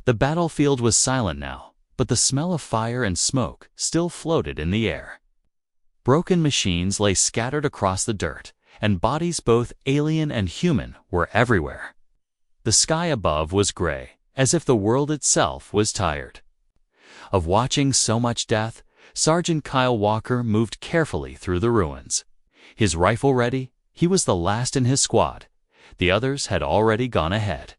The battlefield was silent now, but the smell of fire and smoke still floated in the air. Broken machines lay scattered across the dirt, and bodies both alien and human were everywhere. The sky above was gray, as if the world itself was tired. Of watching so much death, Sergeant Kyle Walker moved carefully through the ruins. His rifle ready, he was the last in his squad. The others had already gone ahead.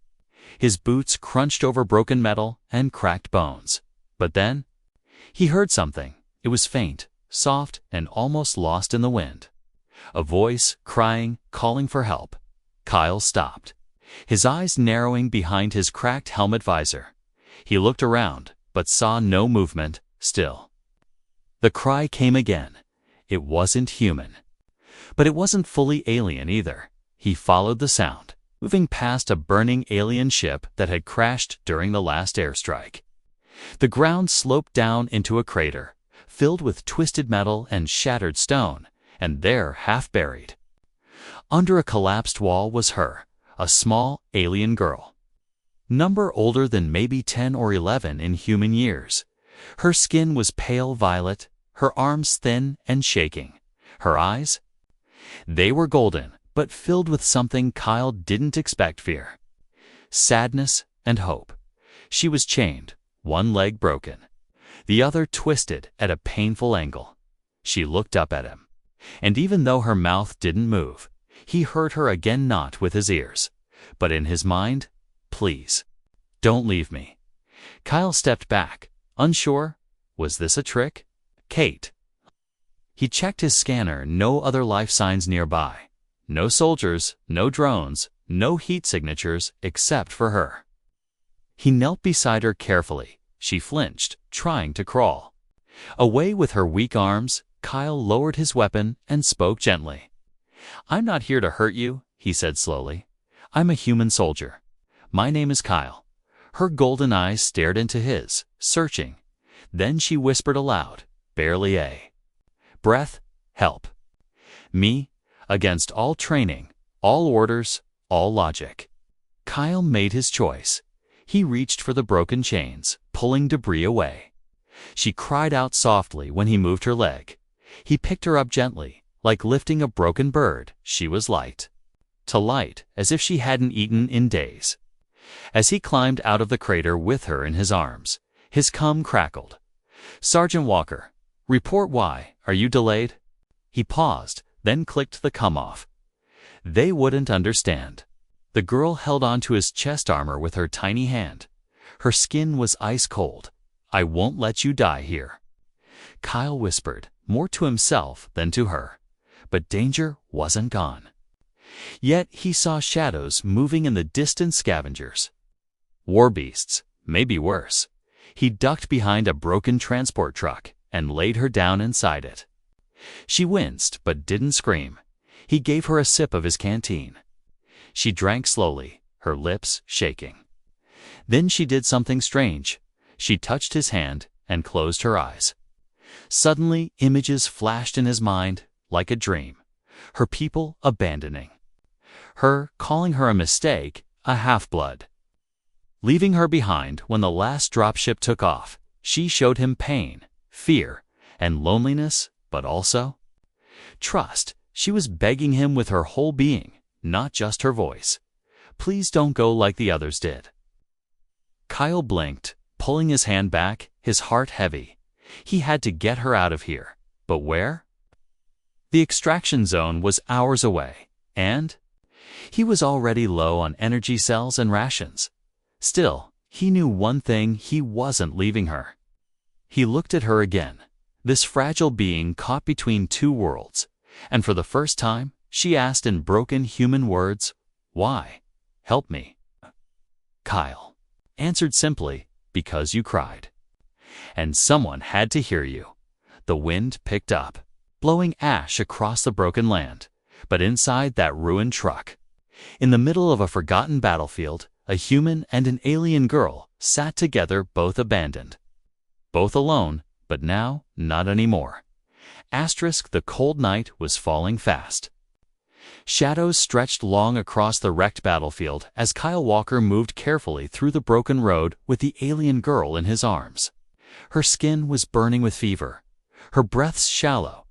His boots crunched over broken metal and cracked bones. But then, he heard something. It was faint, soft, and almost lost in the wind. A voice, crying, calling for help. Kyle stopped, his eyes narrowing behind his cracked helmet visor. He looked around, but saw no movement, still. The cry came again. It wasn't human. But it wasn't fully alien either. He followed the sound, moving past a burning alien ship that had crashed during the last airstrike. The ground sloped down into a crater, filled with twisted metal and shattered stone, and there, half buried, under a collapsed wall, was her, a small alien girl. Number older than maybe 10 or 11 in human years. Her skin was pale violet, her arms thin and shaking. Her eyes? They were golden, but filled with something Kyle didn't expect: fear, sadness, and hope. She was chained, one leg broken, the other twisted at a painful angle. She looked up at him, and even though her mouth didn't move, he heard her again, not with his ears, but in his mind. Please, don't leave me. Kyle stepped back, unsure. Was this a trick? Kate. He checked his scanner. No other life signs nearby. No soldiers, no drones, no heat signatures except for her. He knelt beside her carefully. She flinched, trying to crawl away with her weak arms. Kyle lowered his weapon and spoke gently. "I'm not here to hurt you," he said slowly. "I'm a human soldier. My name is Kyle." Her golden eyes stared into his, searching. Then she whispered aloud, barely a breath, "Help. Me, against all training, all orders, all logic." Kyle made his choice. He reached for the broken chains, pulling debris away. She cried out softly when he moved her leg. He picked her up gently, like lifting a broken bird. She was light. To light, as if she hadn't eaten in days. As he climbed out of the crater with her in his arms, his cum crackled. "Sergeant Walker, report. Why are you delayed?" He paused, then clicked the cum off. They wouldn't understand. The girl held onto his chest armor with her tiny hand. Her skin was ice cold. "I won't let you die here," Kyle whispered, more to himself than to her. But danger wasn't gone. Yet he saw shadows moving in the distant. Scavengers. War beasts, maybe worse. He ducked behind a broken transport truck and laid her down inside it. She winced but didn't scream. He gave her a sip of his canteen. She drank slowly, her lips shaking. Then she did something strange. She touched his hand and closed her eyes. Suddenly, images flashed in his mind, like a dream. Her people abandoning her, calling her a mistake, a half-blood, leaving her behind when the last dropship took off. She showed him pain, fear, and loneliness, but also trust. She was begging him with her whole being, not just her voice. "Please don't go like the others did." Kyle blinked, pulling his hand back, his heart heavy. He had to get her out of here. But where? The extraction zone was hours away, and he was already low on energy cells and rations. Still, he knew one thing: he wasn't leaving her. He looked at her again, this fragile being caught between two worlds, and for the first time, she asked in broken human words, "Why? Help me." Kyle answered simply, "Because you cried. And someone had to hear you." The wind picked up, blowing ash across the broken land. But inside that ruined truck, in the middle of a forgotten battlefield, a human and an alien girl sat together, both abandoned. Both alone, but now not anymore. The cold night was falling fast. Shadows stretched long across the wrecked battlefield as Kyle Walker moved carefully through the broken road with the alien girl in his arms. Her skin was burning with fever, her breath shallow.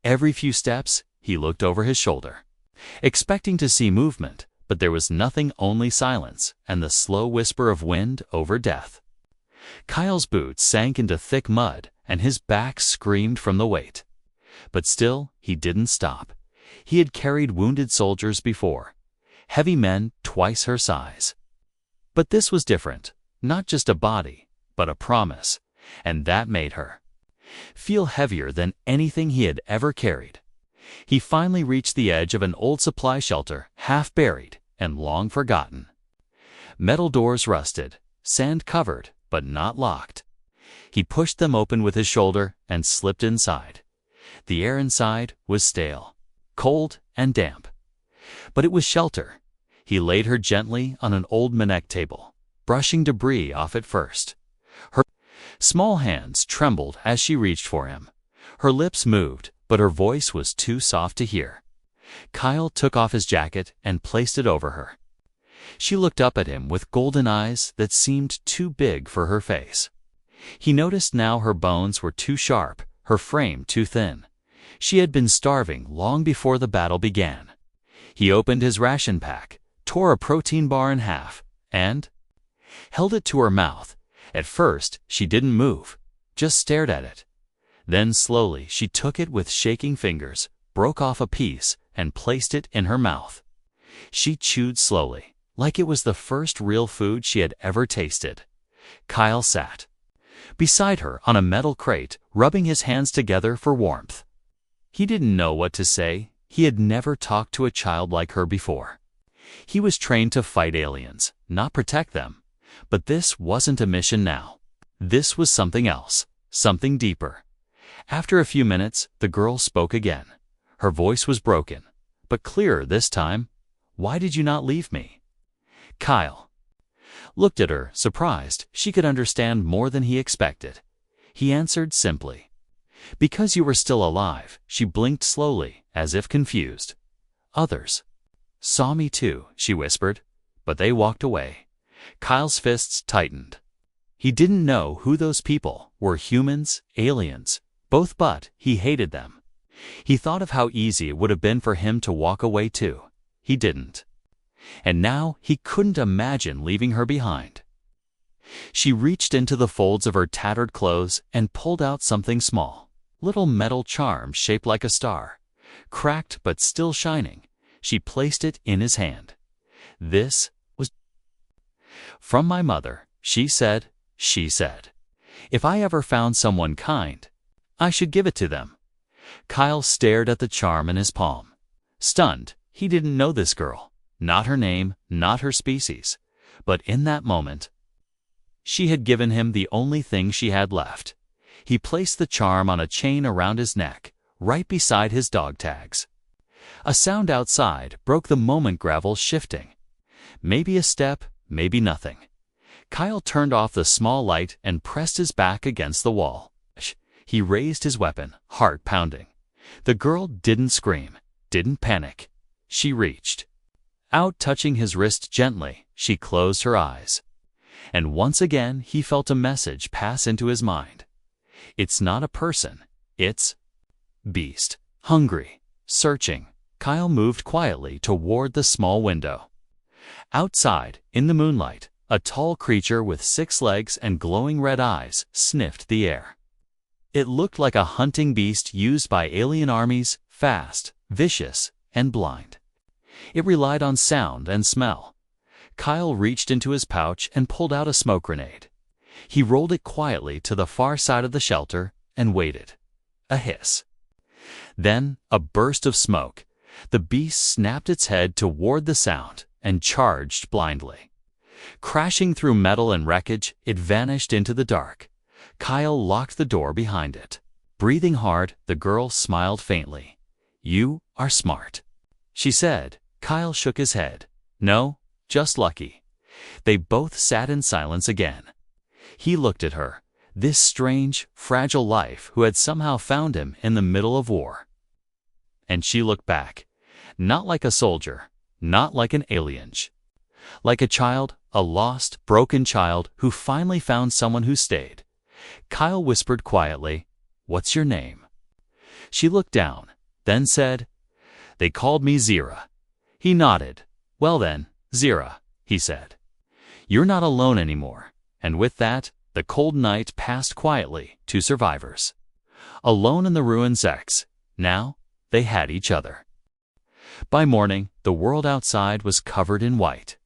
Every few steps, he looked over his shoulder, expecting to see movement, but there was nothing, only silence and the slow whisper of wind over death. Kyle's boots sank into thick mud and his back screamed from the weight. But still, he didn't stop. He had carried wounded soldiers before, heavy men twice her size. But this was different, not just a body, but a promise, and that made her feel heavier than anything he had ever carried. He finally reached the edge of an old supply shelter, half buried and long forgotten. Metal doors rusted, sand covered, but not locked. He pushed them open with his shoulder and slipped inside. The air inside was stale, cold and damp. But it was shelter. He laid her gently on an old Manek table, brushing debris off it first. Her small hands trembled as she reached for him. Her lips moved, but her voice was too soft to hear. Kyle took off his jacket and placed it over her. She looked up at him with golden eyes that seemed too big for her face. He noticed now her bones were too sharp, her frame too thin. She had been starving long before the battle began. He opened his ration pack, tore a protein bar in half, and held it to her mouth. At first, she didn't move, just stared at it. Then slowly she took it with shaking fingers, broke off a piece, and placed it in her mouth. She chewed slowly, like it was the first real food she had ever tasted. Kyle sat beside her on a metal crate, rubbing his hands together for warmth. He didn't know what to say. He had never talked to a child like her before. He was trained to fight aliens, not protect them. But this wasn't a mission now. This was something else, something deeper. After a few minutes, the girl spoke again. Her voice was broken, but clearer this time. "Why did you not leave me?" Kyle looked at her, surprised. She could understand more than he expected. He answered simply, "Because you were still alive." She blinked slowly, as if confused. "Others saw me too," she whispered, "but they walked away." Kyle's fists tightened. He didn't know who those people were, humans, aliens, both, but he hated them. He thought of how easy it would have been for him to walk away too. He didn't. And now he couldn't imagine leaving her behind. She reached into the folds of her tattered clothes and pulled out something small, little metal charm shaped like a star, cracked but still shining. She placed it in his hand. "This was from my mother," she said. She said, "If I ever found someone kind, I should give it to them." Kyle stared at the charm in his palm. Stunned, he didn't know this girl, not her name, not her species. But in that moment, she had given him the only thing she had left. He placed the charm on a chain around his neck, right beside his dog tags. A sound outside broke the moment, gravel shifting. Maybe a step, maybe nothing. Kyle turned off the small light and pressed his back against the wall. He raised his weapon, heart pounding. The girl didn't scream, didn't panic. She reached out, touching his wrist gently. She closed her eyes. And once again he felt a message pass into his mind. It's not a person. It's beast. Hungry. Searching. Kyle moved quietly toward the small window. Outside, in the moonlight, a tall creature with 6 legs and glowing red eyes sniffed the air. It looked like a hunting beast used by alien armies, fast, vicious, and blind. It relied on sound and smell. Kyle reached into his pouch and pulled out a smoke grenade. He rolled it quietly to the far side of the shelter and waited. A hiss. Then a burst of smoke. The beast snapped its head toward the sound and charged blindly. Crashing through metal and wreckage, it vanished into the dark. Kyle locked the door behind it. Breathing hard, the girl smiled faintly. "You are smart," she said. Kyle shook his head. "No, just lucky." They both sat in silence again. He looked at her, this strange, fragile life who had somehow found him in the middle of war. And she looked back. Not like a soldier, not like an alien. Like a child, a lost, broken child who finally found someone who stayed. Kyle whispered quietly, "What's your name?" She looked down, then said, "They called me Zira." He nodded. "Well then, Zira," he said. "You're not alone anymore." And with that, the cold night passed quietly to survivors. Alone in the ruins X, now they had each other. By morning, the world outside was covered in white.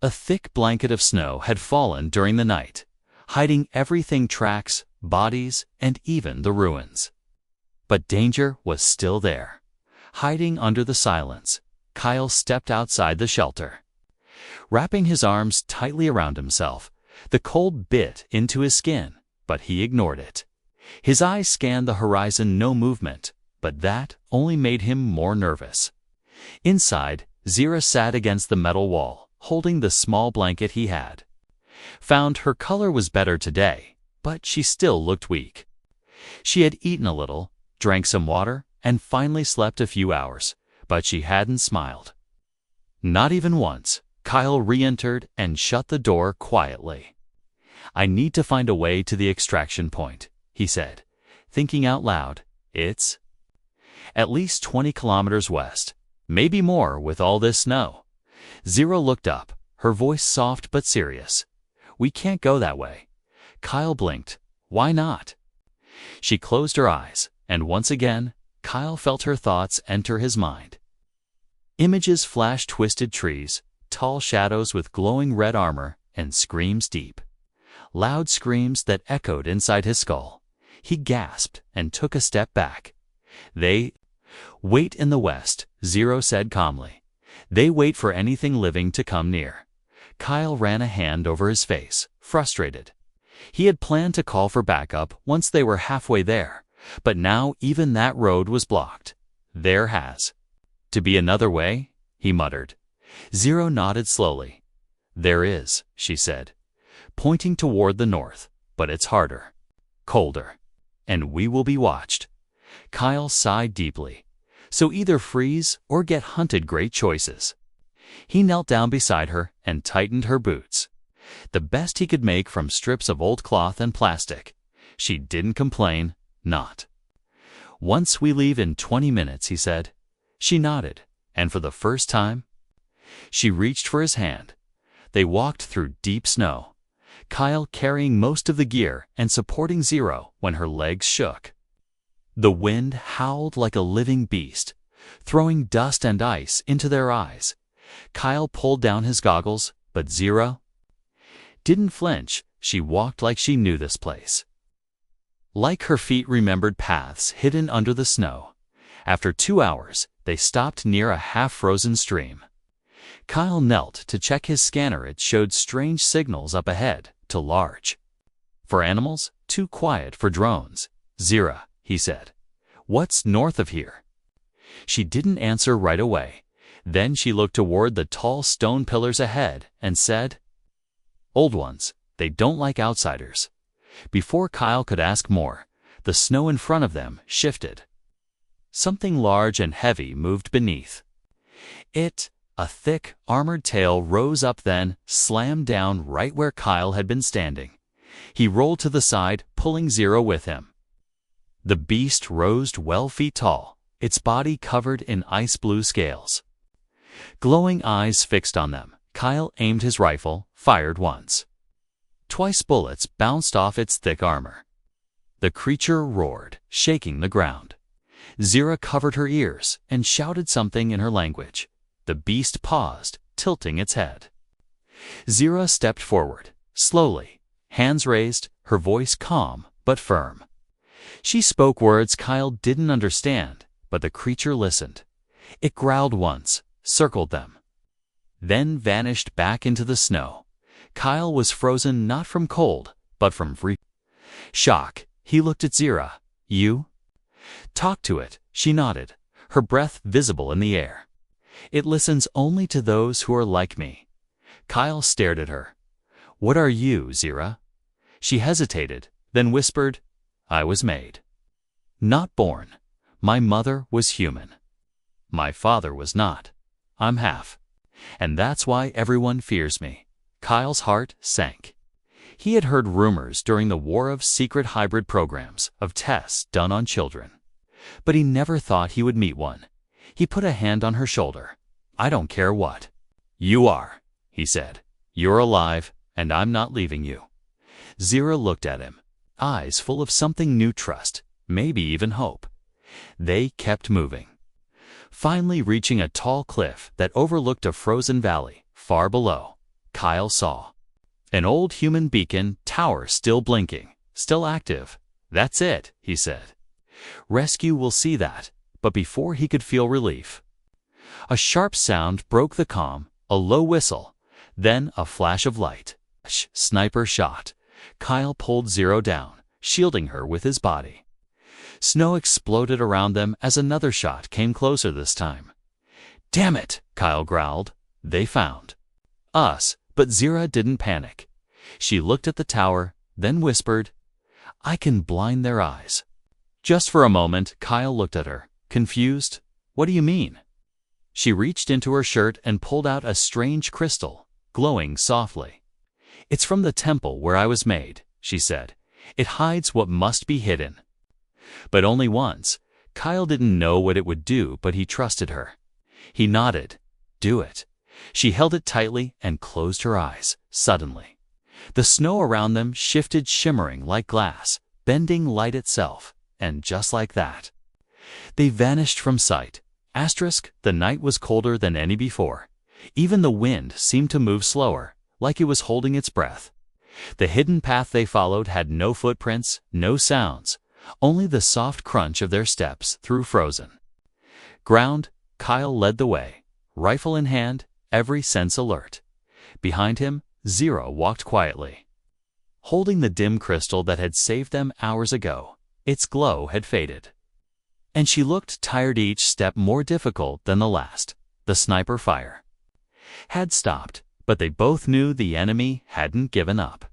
A thick blanket of snow had fallen during the night, hiding everything: tracks, bodies, and even the ruins. But danger was still there. Hiding under the silence, Kyle stepped outside the shelter. Wrapping his arms tightly around himself, the cold bit into his skin, but he ignored it. His eyes scanned the horizon, no movement, but that only made him more nervous. Inside, Zira sat against the metal wall, holding the small blanket he had. Found her color was better today, but she still looked weak. She had eaten a little, drank some water, and finally slept a few hours, but she hadn't smiled. Not even once. Kyle re-entered and shut the door quietly. "I need to find a way to the extraction point," he said, thinking out loud. "It's at least 20 kilometers west, maybe more with all this snow." Zira looked up, her voice soft but serious. "We can't go that way." Kyle blinked. "Why not?" She closed her eyes, and once again, Kyle felt her thoughts enter his mind. Images flashed: twisted trees, tall shadows with glowing red armor, and screams deep. Loud screams that echoed inside his skull. He gasped and took a step back. "They wait in the west," Zero said calmly. "They wait for anything living to come near." Kyle ran a hand over his face, frustrated. He had planned to call for backup once they were halfway there, but now even that road was blocked. "There has to be another way," he muttered. Zero nodded slowly. "There is," she said, pointing toward the north, "but it's harder, colder, and we will be watched." Kyle sighed deeply. So either freeze or get hunted. Great choices. He knelt down beside her and tightened her boots. The best he could make from strips of old cloth and plastic. She didn't complain, not. "Once we leave in 20 minutes, he said. She nodded, and for the first time, she reached for his hand. They walked through deep snow, Kyle carrying most of the gear and supporting Zero when her legs shook. The wind howled like a living beast, throwing dust and ice into their eyes. Kyle pulled down his goggles, but Zero didn't flinch. She walked like she knew this place. Like her feet remembered paths hidden under the snow. After 2 hours, they stopped near a half-frozen stream. Kyle knelt to check his scanner. It showed strange signals up ahead, too large for animals, too quiet for drones. "Zira," he said, "what's north of here?" She didn't answer right away. Then she looked toward the tall stone pillars ahead and said, "Old ones, they don't like outsiders." Before Kyle could ask more, the snow in front of them shifted. Something large and heavy moved beneath it. A thick, armored tail rose up, then slammed down right where Kyle had been standing. He rolled to the side, pulling Zero with him. The beast rose 12 feet tall, its body covered in ice-blue scales. Glowing eyes fixed on them, Kyle aimed his rifle, fired once. Twice bullets bounced off its thick armor. The creature roared, shaking the ground. Zira covered her ears and shouted something in her language. The beast paused, tilting its head. Zira stepped forward, slowly, hands raised, her voice calm but firm. She spoke words Kyle didn't understand, but the creature listened. It growled once, circled them, then vanished back into the snow. Kyle was frozen not from cold, but from shock. He looked at Zira. "You talk to it," she nodded, her breath visible in the air. "It listens only to those who are like me." Kyle stared at her. "What are you, Zira?" She hesitated, then whispered, "I was made. Not born. My mother was human. My father was not. I'm half. And that's why everyone fears me. Kyle's heart sank. He had heard rumors during the war of secret hybrid programs of tests done on children. But he never thought he would meet one. He put a hand on her shoulder. I don't care what. You are, he said. You're alive, and I'm not leaving you. Zira looked at him, eyes full of something new, trust, maybe even hope. They kept moving. Finally reaching a tall cliff that overlooked a frozen valley far below, Kyle saw an old human beacon tower still blinking, still active. That's it, he said. Rescue will see that, but before he could feel relief, a sharp sound broke the calm, a low whistle, then a flash of light. Sniper shot. Kyle pulled Zero down, shielding her with his body. Snow exploded around them as another shot came closer this time. Damn it, Kyle growled. They found us, but Zira didn't panic. She looked at the tower, then whispered, I can blind their eyes. Just for a moment, Kyle looked at her, confused. What do you mean? She reached into her shirt and pulled out a strange crystal, glowing softly. It's from the temple where I was made, she said. It hides what must be hidden. But only once. Kyle didn't know what it would do, but he trusted her. He nodded. Do it. She held it tightly and closed her eyes. Suddenly, the snow around them shifted, shimmering like glass, bending light itself, and just like that, they vanished from sight. The night was colder than any before. Even the wind seemed to move slower, like it was holding its breath. The hidden path they followed had no footprints, no sounds, only the soft crunch of their steps through frozen ground. Kyle led the way, rifle in hand, every sense alert. Behind him, Zero walked quietly, holding the dim crystal that had saved them hours ago. Its glow had faded, and she looked tired, each step more difficult than the last. The sniper fire had stopped, but they both knew the enemy hadn't given up.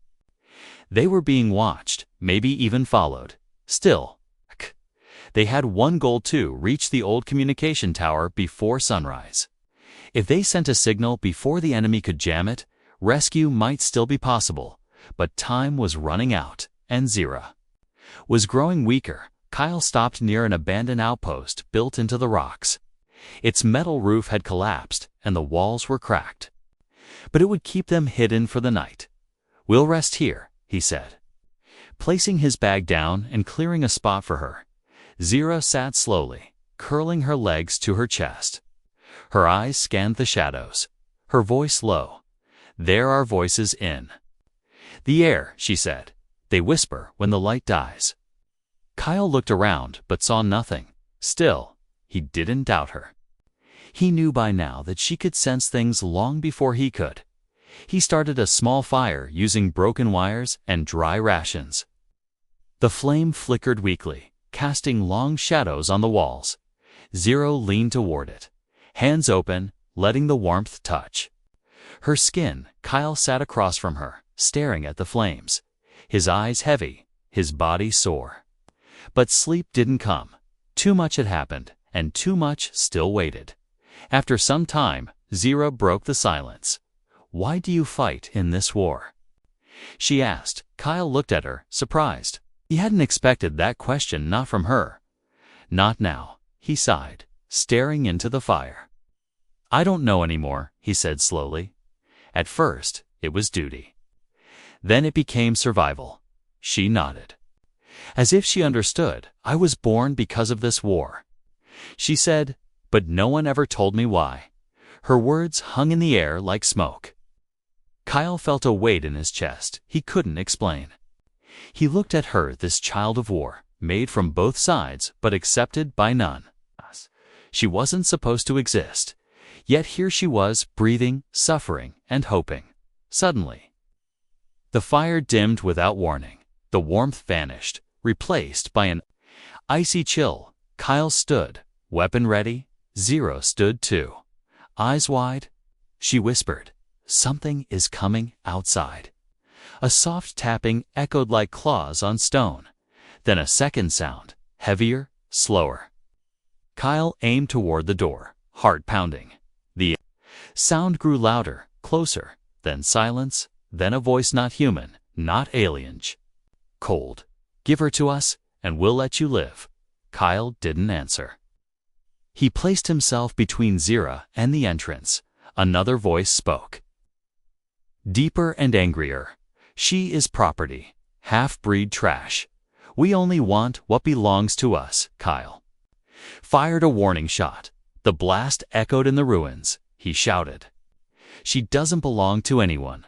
They were being watched, maybe even followed. Still, they had one goal to reach the old communication tower before sunrise. If they sent a signal before the enemy could jam it, rescue might still be possible, but time was running out, and Zira was growing weaker. Kyle stopped near an abandoned outpost built into the rocks. Its metal roof had collapsed, and the walls were cracked. But it would keep them hidden for the night. We'll rest here, he said, placing his bag down and clearing a spot for her. Zira sat slowly, curling her legs to her chest. Her eyes scanned the shadows, her voice low. There are voices in the air, she said. They whisper when the light dies. Kyle looked around but saw nothing. Still, he didn't doubt her. He knew by now that she could sense things long before he could. He started a small fire using broken wires and dry rations. The flame flickered weakly, casting long shadows on the walls. Zero leaned toward it, hands open, letting the warmth touch her skin. Kyle sat across from her, staring at the flames, his eyes heavy, his body sore. But sleep didn't come. Too much had happened, and too much still waited. After some time, Zira broke the silence. Why do you fight in this war? She asked. Kyle looked at her, surprised. He hadn't expected that question, not from her. Not now, he sighed, staring into the fire. I don't know anymore, he said slowly. At first, it was duty. Then it became survival. She nodded, as if she understood. I was born because of this war, she said, but no one ever told me why. Her words hung in the air like smoke. Kyle felt a weight in his chest he couldn't explain. He looked at her, this child of war, made from both sides but accepted by none. She wasn't supposed to exist, yet here she was, breathing, suffering, and hoping. Suddenly, the fire dimmed without warning. The warmth vanished, replaced by an icy chill. Kyle stood, weapon ready. Zero stood too, eyes wide. She whispered, something is coming outside. A soft tapping echoed like claws on stone. Then a second sound, heavier, slower. Kyle aimed toward the door, heart pounding. The sound grew louder, closer, then silence, then a voice not human, not alien. Cold. Give her to us, and we'll let you live. Kyle didn't answer. He placed himself between Zira and the entrance. Another voice spoke. Deeper and angrier. She is property. Half-breed trash. We only want what belongs to us. Kyle fired a warning shot. The blast echoed in the ruins. He shouted. She doesn't belong to anyone.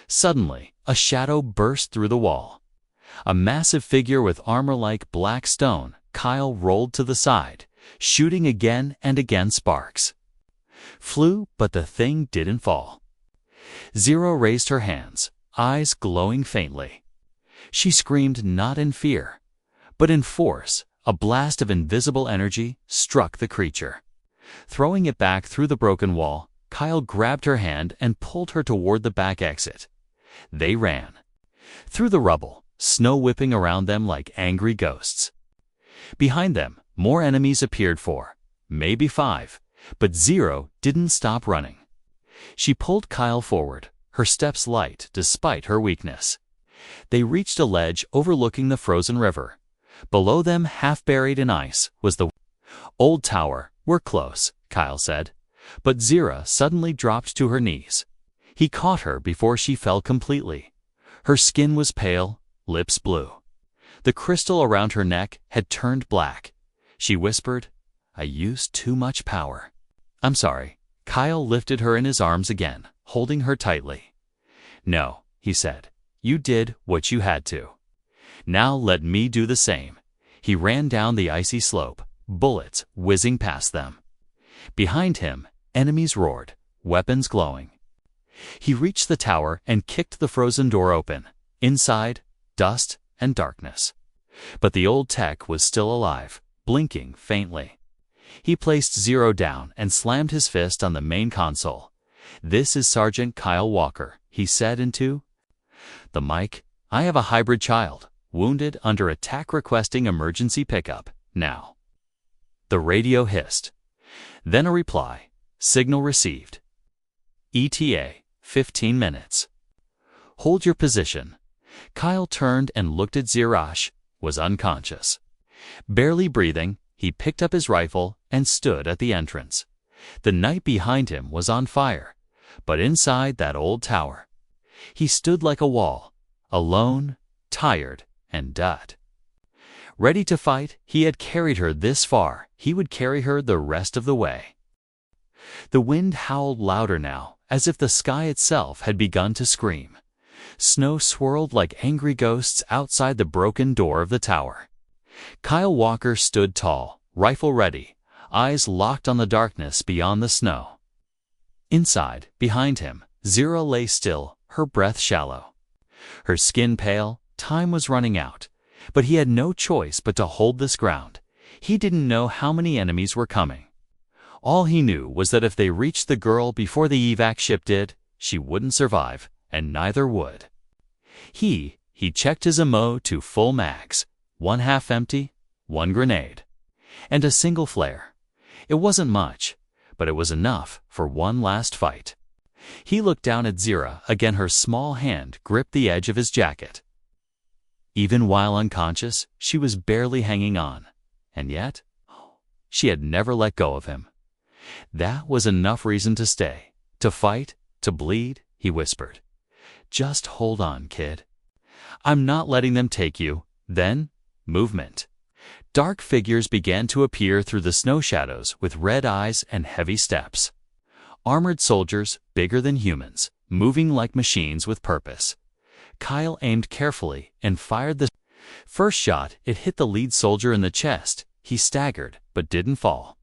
Suddenly, a shadow burst through the wall. A massive figure with armor like black stone. Kyle rolled to the side, shooting again and again. Sparks flew, but the thing didn't fall. Zero raised her hands, eyes glowing faintly. She screamed not in fear, but in force. A blast of invisible energy struck the creature. Throwing it back through the broken wall, Kyle grabbed her hand and pulled her toward the back exit. They ran. Through the rubble, snow whipping around them like angry ghosts. Behind them, more enemies appeared, 4, maybe 5, but Zero didn't stop running. She pulled Kyle forward, her steps light despite her weakness. They reached a ledge overlooking the frozen river. Below them, half buried in ice, was the old tower. We're close, Kyle said, but Zira suddenly dropped to her knees. He caught her before she fell completely. Her skin was pale, lips blue. The crystal around her neck had turned black. She whispered, I used too much power. I'm sorry. Kyle lifted her in his arms again, holding her tightly. No, he said. You did what you had to. Now let me do the same. He ran down the icy slope, bullets whizzing past them. Behind him, enemies roared, weapons glowing. He reached the tower and kicked the frozen door open. Inside, dust and darkness. But the old tech was still alive, blinking faintly. He placed Zero down and slammed his fist on the main console. This is Sergeant Kyle Walker, he said into the mic. I have a hybrid child, wounded under attack, requesting emergency pickup, now. The radio hissed. Then a reply. Signal received. ETA, 15 minutes. Hold your position. Kyle turned and looked at Zirash, was unconscious. Barely breathing, he picked up his rifle and stood at the entrance. The night behind him was on fire, but inside that old tower, he stood like a wall, alone, tired, and dead. Ready to fight, he had carried her this far, he would carry her the rest of the way. The wind howled louder now, as if the sky itself had begun to scream. Snow swirled like angry ghosts outside the broken door of the tower. Kyle Walker stood tall, rifle ready, eyes locked on the darkness beyond the snow. Inside, behind him, Zira lay still, her breath shallow. Her skin pale, time was running out, but he had no choice but to hold this ground. He didn't know how many enemies were coming. All he knew was that if they reached the girl before the evac ship did, she wouldn't survive, and neither would. He checked his ammo to full mags, one half empty, one grenade, and a single flare. It wasn't much, but it was enough for one last fight. He looked down at Zira, again her small hand gripped the edge of his jacket. Even while unconscious, she was barely hanging on, and yet, she had never let go of him. That was enough reason to stay, to fight, to bleed, he whispered. Just hold on, kid. I'm not letting them take you. Then, movement. Dark figures began to appear through the snow shadows with red eyes and heavy steps. Armored soldiers, bigger than humans, moving like machines with purpose. Kyle aimed carefully and fired the first shot. It hit the lead soldier in the chest. He staggered, but didn't fall.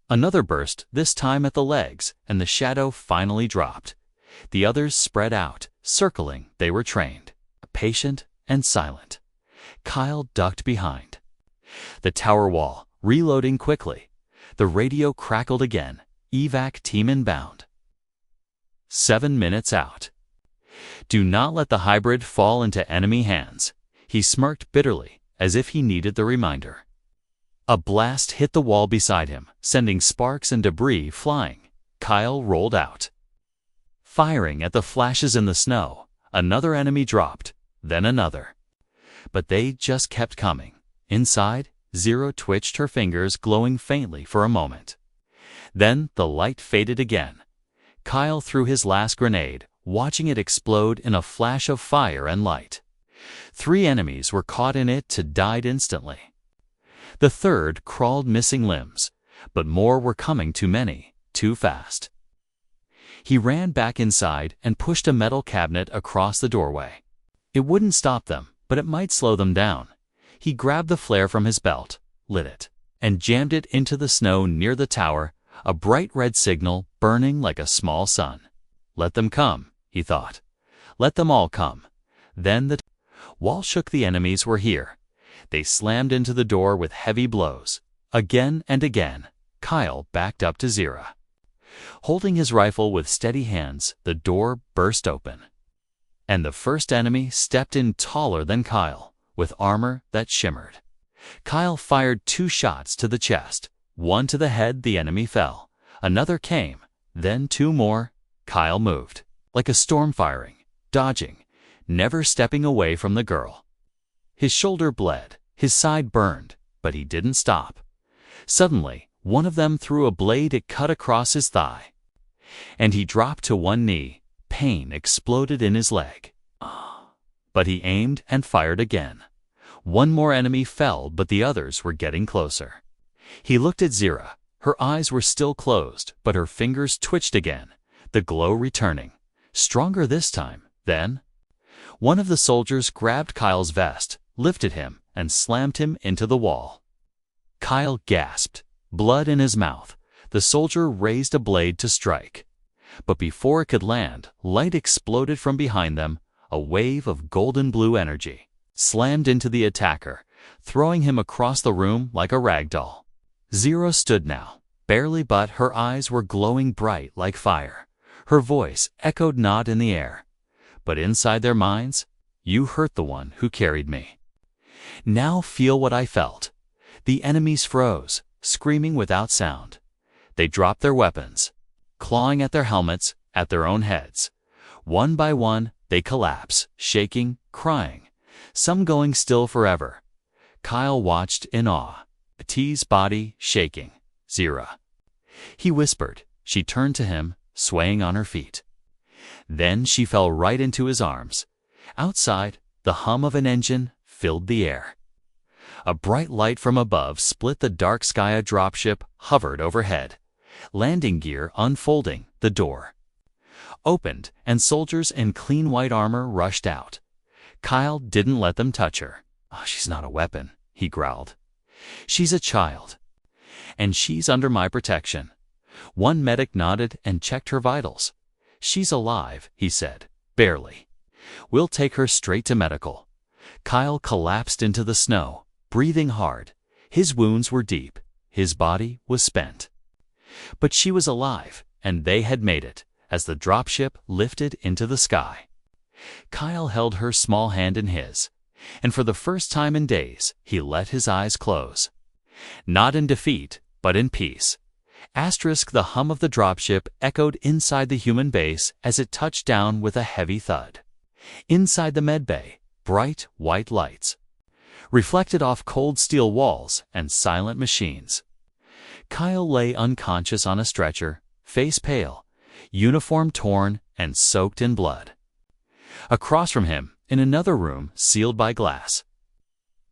Another burst, this time at the legs, and the shadow finally dropped. The others spread out, circling. They were trained, patient and silent. Kyle ducked behind the tower wall, reloading quickly. The radio crackled again. Evac team inbound. 7 minutes out. Do not let the hybrid fall into enemy hands. He smirked bitterly, as if he needed the reminder. A blast hit the wall beside him, sending sparks and debris flying. Kyle rolled out. Firing at the flashes in the snow, another enemy dropped, then another. But they just kept coming. Inside, Zero twitched her fingers, glowing faintly for a moment. Then the light faded again. Kyle threw his last grenade, watching it explode in a flash of fire and light. 3 enemies were caught in it to died instantly. The third crawled, missing limbs, but more were coming, too many, too fast. He ran back inside and pushed a metal cabinet across the doorway. It wouldn't stop them, but it might slow them down. He grabbed the flare from his belt, lit it, and jammed it into the snow near the tower, a bright red signal burning like a small sun. Let them come, he thought. Let them all come. Then the wall shook. The enemies were here. They slammed into the door with heavy blows. Again and again, Kyle backed up to Zero. Holding his rifle with steady hands, the door burst open. And the first enemy stepped in, taller than Kyle, with armor that shimmered. Kyle fired 2 shots to the chest. One to the head, the enemy fell. Another came, then 2 more. Kyle moved, like a storm, firing, dodging, never stepping away from the girl. His shoulder bled, his side burned, but he didn't stop. Suddenly, one of them threw a blade. It cut across his thigh, and he dropped to one knee. Pain exploded in his leg. But he aimed and fired again. One more enemy fell, but the others were getting closer. He looked at Zira. Her eyes were still closed, but her fingers twitched again, the glow returning, stronger this time. Then, one of the soldiers grabbed Kyle's vest, lifted him, and slammed him into the wall. Kyle gasped, blood in his mouth. The soldier raised a blade to strike. But before it could land, light exploded from behind them. A wave of golden blue energy slammed into the attacker, throwing him across the room like a rag doll. Zero stood now, barely, but her eyes were glowing bright like fire. Her voice echoed not in the air, but inside their minds. You hurt the one who carried me. Now feel what I felt. The enemies froze, screaming without sound. They dropped their weapons, clawing at their helmets, at their own heads. One by one, they collapse, shaking, crying, some going still forever. Kyle watched in awe, T's body shaking. Zira. He whispered. She turned to him, swaying on her feet. Then she fell right into his arms. Outside, the hum of an engine filled the air. A bright light from above split the dark sky. A dropship hovered overhead, landing gear unfolding. The door opened, and soldiers in clean white armor rushed out. Kyle didn't let them touch her. She's not a weapon, he growled. She's a child, and she's under my protection. One medic nodded and checked her vitals. She's alive, he said, barely. We'll take her straight to medical. Kyle collapsed into the snow, breathing hard. His wounds were deep. His body was spent. But she was alive, and they had made it, as the dropship lifted into the sky. Kyle held her small hand in his, and for the first time in days, he let his eyes close. Not in defeat, but in peace. The hum of the dropship echoed inside the human base as it touched down with a heavy thud. Inside the medbay, bright white lights reflected off cold steel walls and silent machines. Kyle lay unconscious on a stretcher, face pale, uniform torn and soaked in blood. Across from him, in another room sealed by glass,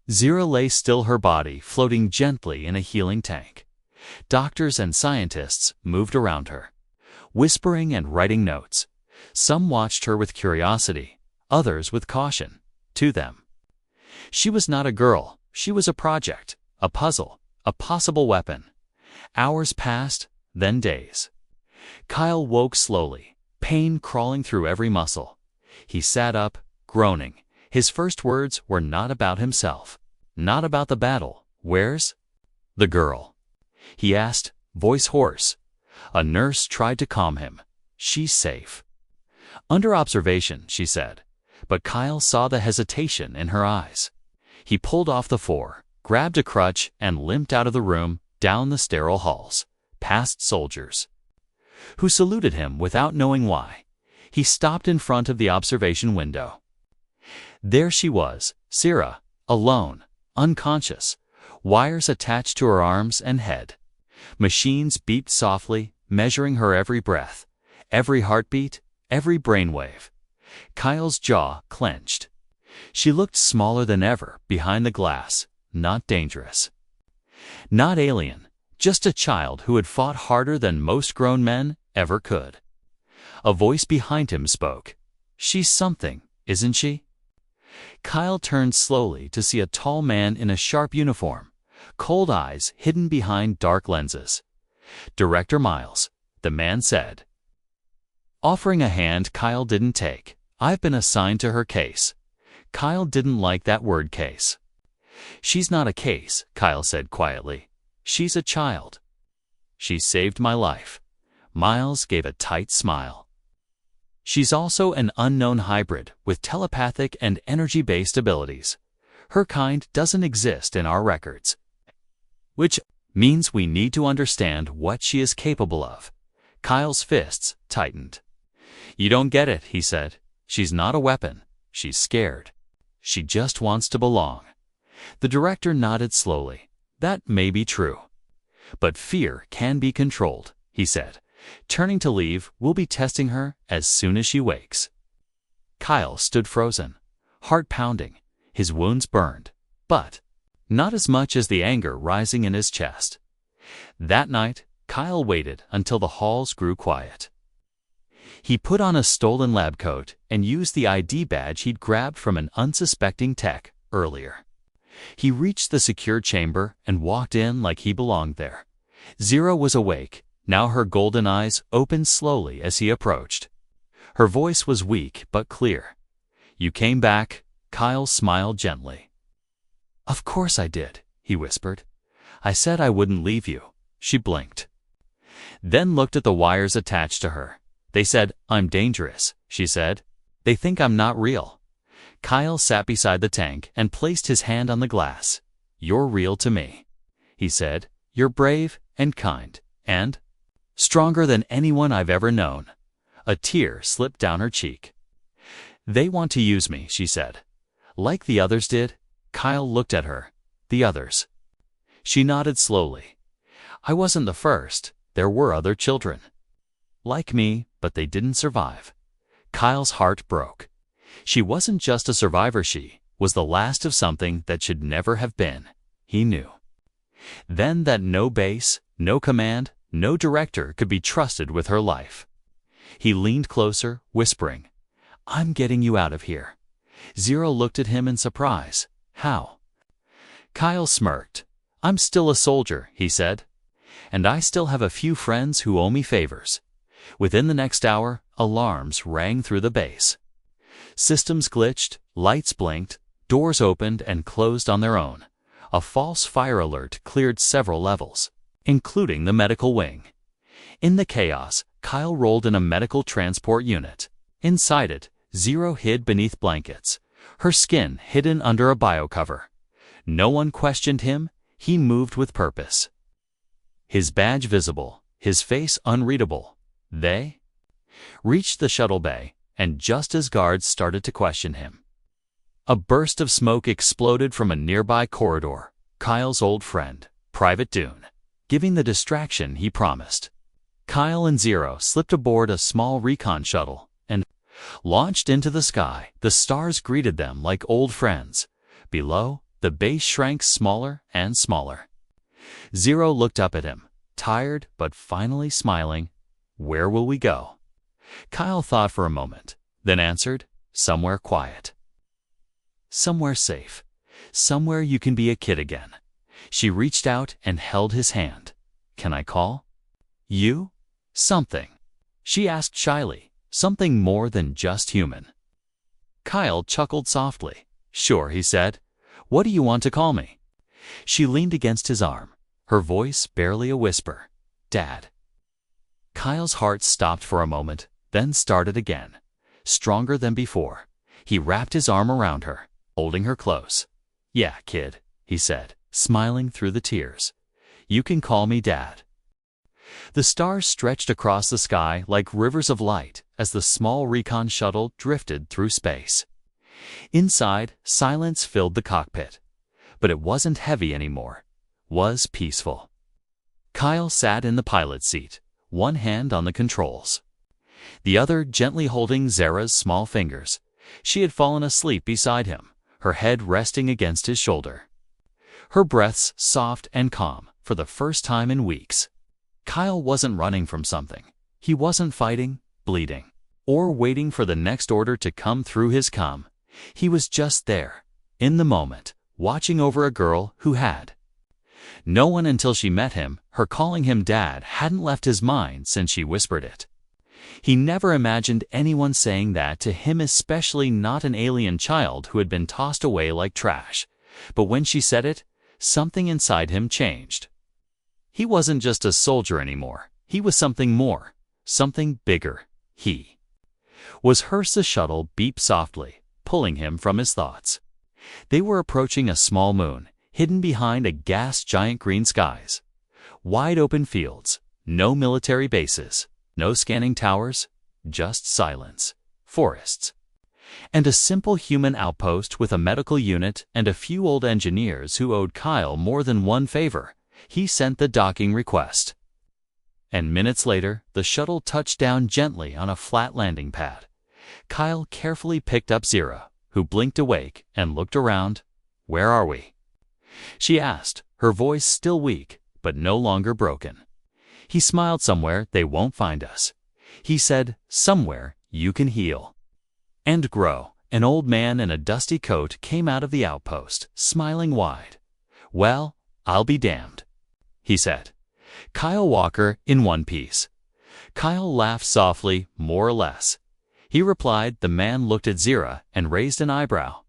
Zira lay still, her body floating gently in a healing tank. Doctors and scientists moved around her, whispering and writing notes. Some watched her with curiosity, others with caution. To them, she was not a girl, she was a project, a puzzle, a possible weapon. Hours passed, then days. Kyle woke slowly, pain crawling through every muscle. He sat up, groaning. His first words were not about himself, not about the battle. Where's the girl? He asked, voice hoarse. A nurse tried to calm him. She's safe. Under observation, she said, but Kyle saw the hesitation in her eyes. He pulled off the 4, grabbed a crutch, and limped out of the room, down the sterile halls, past soldiers, who saluted him without knowing why. He stopped in front of the observation window. There she was, Sira, alone, unconscious, wires attached to her arms and head. Machines beeped softly, measuring her every breath, every heartbeat, every brainwave. Kyle's jaw clenched. She looked smaller than ever behind the glass, not dangerous, not alien, just a child who had fought harder than most grown men ever could. A voice behind him spoke. "She's something, isn't she?" Kyle turned slowly to see a tall man in a sharp uniform, cold eyes hidden behind dark lenses. "Director Miles," the man said. Offering a hand Kyle didn't take. "I've been assigned to her case." Kyle didn't like that word, case. "She's not a case," Kyle said quietly. "She's a child. She saved my life." Miles gave a tight smile. "She's also an unknown hybrid with telepathic and energy-based abilities. Her kind doesn't exist in our records, which means we need to understand what she is capable of." Kyle's fists tightened. "You don't get it," he said. "She's not a weapon. She's scared. She just wants to belong." The director nodded slowly. "That may be true. But fear can be controlled," he said. Turning to leave, "We'll be testing her as soon as she wakes." Kyle stood frozen, heart pounding, his wounds burned, but not as much as the anger rising in his chest. That night, Kyle waited until the halls grew quiet. He put on a stolen lab coat and used the ID badge he'd grabbed from an unsuspecting tech earlier. He reached the secure chamber and walked in like he belonged there. Zero was awake, now her golden eyes opened slowly as he approached. Her voice was weak but clear. "You came back?" Kyle smiled gently. "Of course I did," he whispered. "I said I wouldn't leave you." She blinked, then looked at the wires attached to her. "They said I'm dangerous," she said. "They think I'm not real." Kyle sat beside the tank and placed his hand on the glass. "You're real to me," he said. "You're brave and kind and stronger than anyone I've ever known." A tear slipped down her cheek. "They want to use me," she said. "Like the others did." Kyle looked at her. "The others?" She nodded slowly. "I wasn't the first. There were other children like me, but they didn't survive." Kyle's heart broke. She wasn't just a survivor, she was the last of something that should never have been. He knew then that no base, no command, no director could be trusted with her life. He leaned closer, whispering, "I'm getting you out of here." Zero looked at him in surprise. "How?" Kyle smirked. "I'm still a soldier," he said. "And I still have a few friends who owe me favors." Within the next hour, alarms rang through the base. Systems glitched, lights blinked, doors opened and closed on their own. A false fire alert cleared several levels, including the medical wing. In the chaos, Kyle rolled in a medical transport unit. Inside it, Zero hid beneath blankets, her skin hidden under a biocover. No one questioned him, he moved with purpose. His badge visible, his face unreadable. They reached the shuttle bay, and just as guards started to question him, a burst of smoke exploded from a nearby corridor. Kyle's old friend, Private Dune, giving the distraction he promised. Kyle and Zero slipped aboard a small recon shuttle and launched into the sky. The stars greeted them like old friends. Below, the base shrank smaller and smaller. Zero looked up at him, tired but finally smiling. "Where will we go?" Kyle thought for a moment, then answered, "Somewhere quiet. Somewhere safe. Somewhere you can be a kid again." She reached out and held his hand. "Can I call you something?" she asked shyly. "Something more than just human." Kyle chuckled softly. "Sure," he said. "What do you want to call me?" She leaned against his arm, her voice barely a whisper. "Dad." Kyle's heart stopped for a moment, then started again, stronger than before. He wrapped his arm around her, holding her close. "Yeah, kid," he said. smiling through the tears. "You can call me Dad." The stars stretched across the sky like rivers of light as the small recon shuttle drifted through space. Inside, silence filled the cockpit. But it wasn't heavy anymore. Was peaceful. Kyle sat in the pilot's seat, one hand on the controls, the other gently holding Zara's small fingers. She had fallen asleep beside him, her head resting against his shoulder. Her breaths soft and calm for the first time in weeks. Kyle wasn't running from something. He wasn't fighting, bleeding, or waiting for the next order to come through his comm. He was just there, in the moment, watching over a girl who had. No one until she met him, her calling him Dad hadn't left his mind since she whispered it. He never imagined anyone saying that to him, especially not an alien child who had been tossed away like trash. But when she said it, something inside him changed. He wasn't just a soldier anymore. He was something more, something bigger. He was hers. The shuttle beeped softly, pulling him from his thoughts. They were approaching a small moon, hidden behind a gas giant. Green skies, wide open fields, no military bases, no scanning towers, just silence, forests, and a simple human outpost with a medical unit and a few old engineers who owed Kyle more than one favor. He sent the docking request. And minutes later, the shuttle touched down gently on a flat landing pad. Kyle carefully picked up Zara, who blinked awake and looked around. "Where are we?" she asked, her voice still weak, but no longer broken. He smiled. "Somewhere they won't find us," he said. "Somewhere you can heal and grow." An old man in a dusty coat came out of the outpost, smiling wide. "Well, I'll be damned," he said. "Kyle Walker in one piece." Kyle laughed softly, more or less. He replied. The man looked at Zara and raised an eyebrow.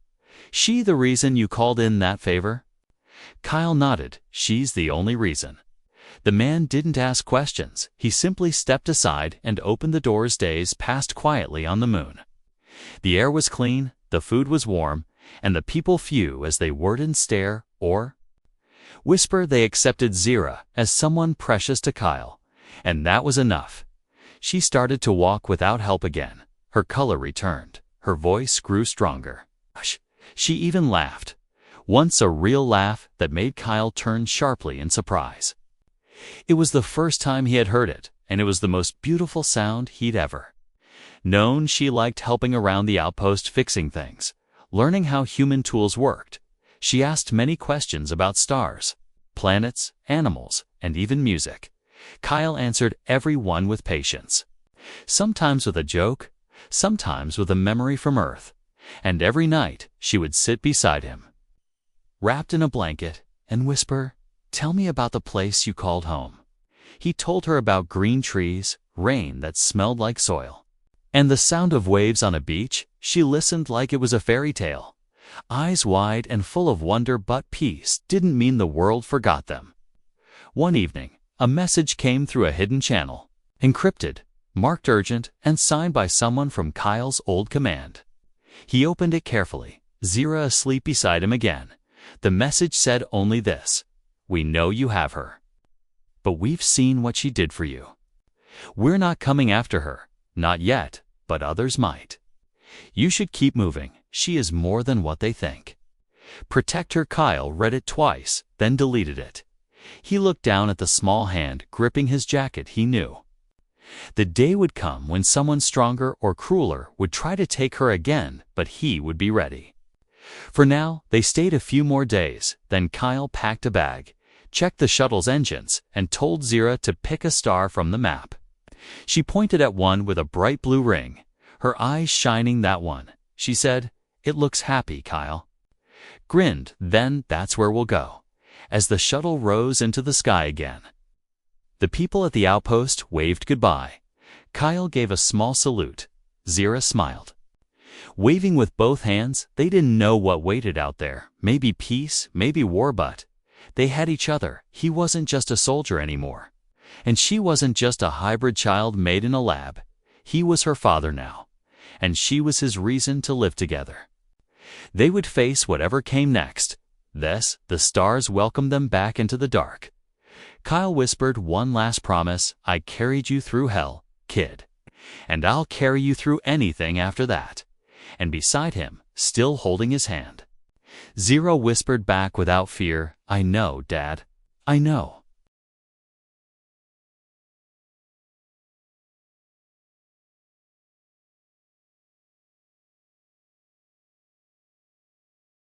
"She the reason you called in that favor?" Kyle nodded. "She's the only reason." The man didn't ask questions. He simply stepped aside and opened the doors. Days passed quietly on the moon. The air was clean, the food was warm, and the people few as they wouldn't stare or whisper. They accepted Zara as someone precious to Kyle, and that was enough. She started to walk without help again. Her color returned. Her voice grew stronger. She even laughed. Once a real laugh that made Kyle turn sharply in surprise. It was the first time he had heard it, and it was the most beautiful sound he'd ever known. She liked helping around the outpost, fixing things, learning how human tools worked. She asked many questions about stars, planets, animals, and even music. Kyle answered every one with patience, sometimes with a joke, sometimes with a memory from Earth. And every night she would sit beside him, wrapped in a blanket, and whisper, "Tell me about the place you called home." He told her about green trees, rain that smelled like soil, and the sound of waves on a beach. She listened like it was a fairy tale, eyes wide and full of wonder. But peace didn't mean the world forgot them. One evening, a message came through a hidden channel, encrypted, marked urgent, and signed by someone from Kyle's old command. He opened it carefully, Zara asleep beside him again. The message said only this: "We know you have her, but we've seen what she did for you. We're not coming after her, not yet, but others might. You should keep moving. She is more than what they think. Protect her." Kyle read it twice, then deleted it. He looked down at the small hand gripping his jacket. He knew the day would come when someone stronger or crueler would try to take her again, but he would be ready. For now, they stayed a few more days. Then Kyle packed a bag, checked the shuttle's engines, and told Zara to pick a star from the map. She pointed at one with a bright blue ring, her eyes shining. "That one," she said. "It looks happy." Kyle grinned. "Then that's where we'll go." As the shuttle rose into the sky again, the people at the outpost waved goodbye. Kyle gave a small salute. Zara smiled, waving with both hands. They didn't know what waited out there. Maybe peace, maybe war, but they had each other. He wasn't just a soldier anymore, and she wasn't just a hybrid child made in a lab. He was her father now, and she was his reason to live together. They would face whatever came next. Thus, the stars welcomed them back into the dark. Kyle whispered one last promise: "I carried you through hell, kid. And I'll carry you through anything after that." And beside him, still holding his hand, Zero whispered back without fear, "I know, Dad. I know."